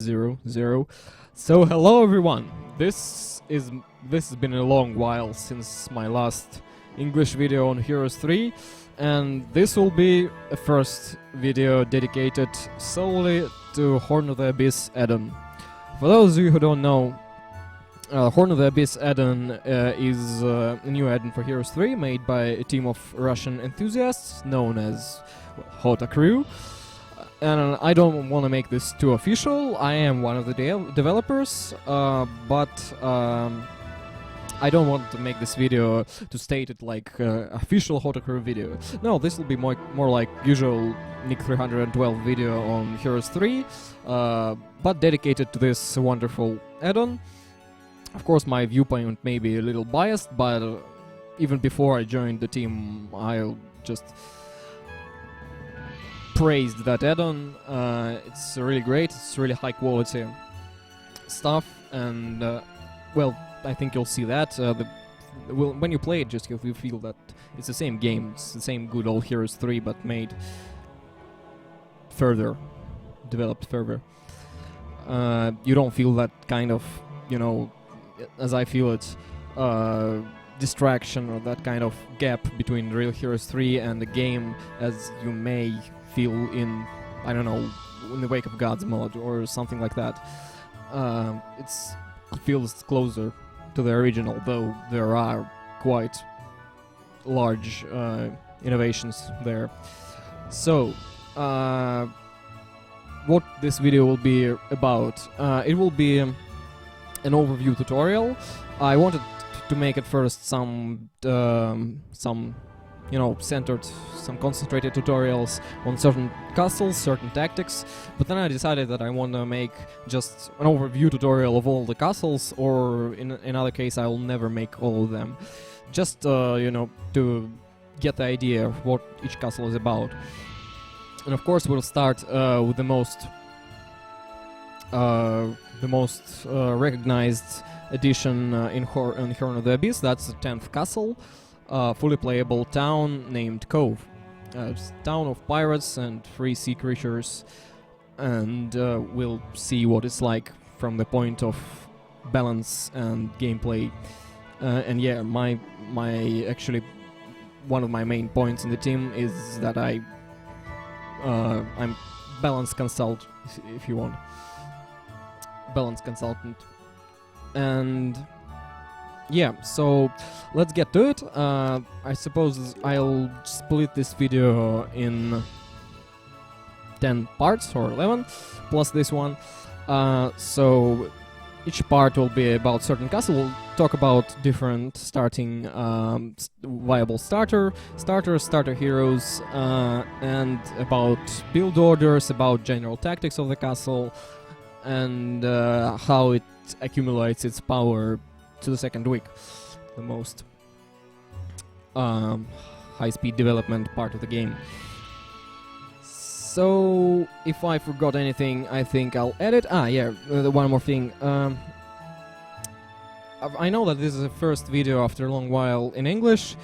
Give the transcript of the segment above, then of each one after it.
0, 0. So hello everyone. This has been a long while since my last English video on Heroes 3, and this will be a first video dedicated solely to Horn of the Abyss add-on. For those of you who don't know, Horn of the Abyss add-on is a new add-on for Heroes 3 made by a team of Russian enthusiasts known as Hota Crew. And I don't want to make this too official. I am one of the developers, but I don't want to make this video to state it like official Hota Crew video. No, this will be more like usual Nick 312 video on Heroes 3, but dedicated to this wonderful add-on. Of course, my viewpoint may be a little biased, but even before I joined the team, I just praised that add-on. It's really great, it's really high quality stuff, and well, I think you'll see that when you play it, just you feel that it's the same game, it's the same good old Heroes 3 but made further, developed further. You don't feel that kind of, you know, as I feel it, distraction or that kind of gap between real Heroes 3 and the game as you may feel in, I don't know, in the Wake of Gods mod or something like that. It feels closer to the original, though there are quite large innovations there. So, what this video will be about? It will be an overview tutorial. I wanted to make it first some you know, centered, some concentrated tutorials on certain castles, certain tactics, but then I decided that I want to make just an overview tutorial of all the castles, or in another case I will never make all of them, just you know, to get the idea of what each castle is about. And of course we'll start with the most recognized addition in Horn of the Abyss. That's the 10th castle. Fully playable town named Cove. It's a town of pirates and free sea creatures, and we'll see what it's like from the point of balance and gameplay. And yeah, my actually one of my main points in the team is that I'm balance consult, if you want, balance consultant. And yeah, so let's get to it. I suppose I'll split this video in 10 parts or 11 plus this one. So each part will be about certain castle. We'll talk about different starting viable starter heroes, and about build orders, about general tactics of the castle, and how it accumulates its power to the second week, the most high-speed development part of the game. So, if I forgot anything, I think I'll edit. One more thing. I know that this is the first video after a long while in English,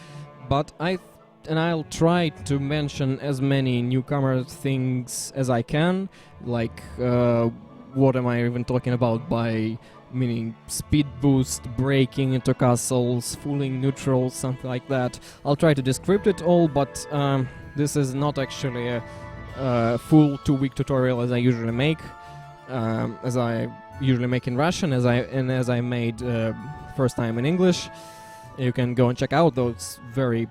but I'll try to mention as many newcomer things as I can, like what am I even talking about by meaning speed boost, breaking into castles, fooling neutrals, something like that. I'll try to describe it all, but this is not actually a full 2-week tutorial as I usually make, as I usually make in Russian, as I made first time in English. You can go and check out those very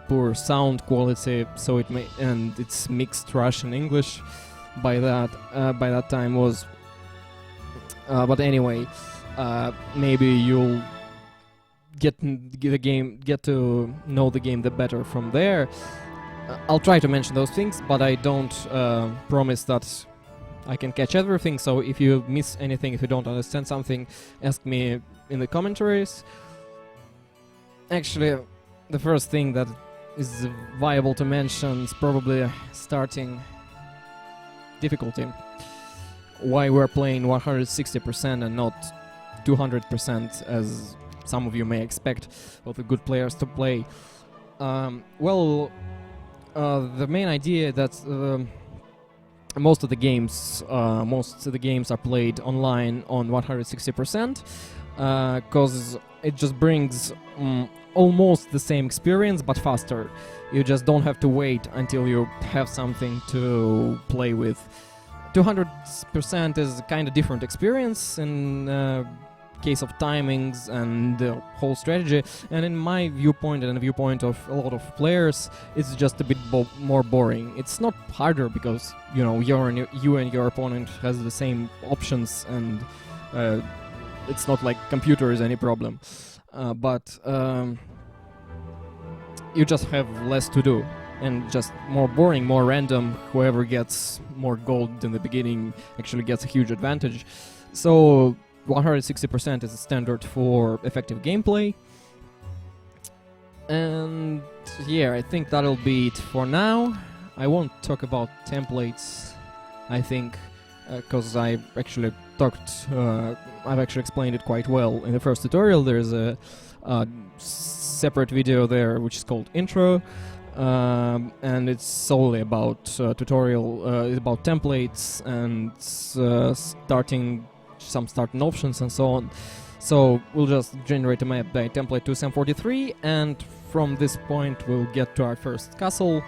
poor sound quality, so and it's mixed Russian English by that time was. But anyway, maybe you'll get to know the game the better from there. I'll try to mention those things, but I don't promise that I can catch everything. So if you miss anything, if you don't understand something, ask me in the commentaries. Actually, the first thing that is viable to mention is probably starting difficulty. Why we're playing 160% and not 200% as some of you may expect of the good players to play. Well, the main idea that most of the games are played online on 160%, because it just brings almost the same experience but faster. You just don't have to wait until you have something to play with. 200% is a kind of different experience in case of timings and the whole strategy, and in my viewpoint and the viewpoint of a lot of players, it's just a bit more boring. It's not harder because you and your opponent has the same options, and it's not like computer is any problem, but you just have less to do and just more boring, more random. Whoever gets more gold in the beginning actually gets a huge advantage. So 160% is a standard for effective gameplay. And yeah, I think that'll be it for now. I won't talk about templates, I think, because I've actually explained it quite well in the first tutorial. There's a separate video there which is called Intro, and it's solely about about templates and starting options and so on. So we'll just generate a map by template to SAM43, and from this point we'll get to our first castle,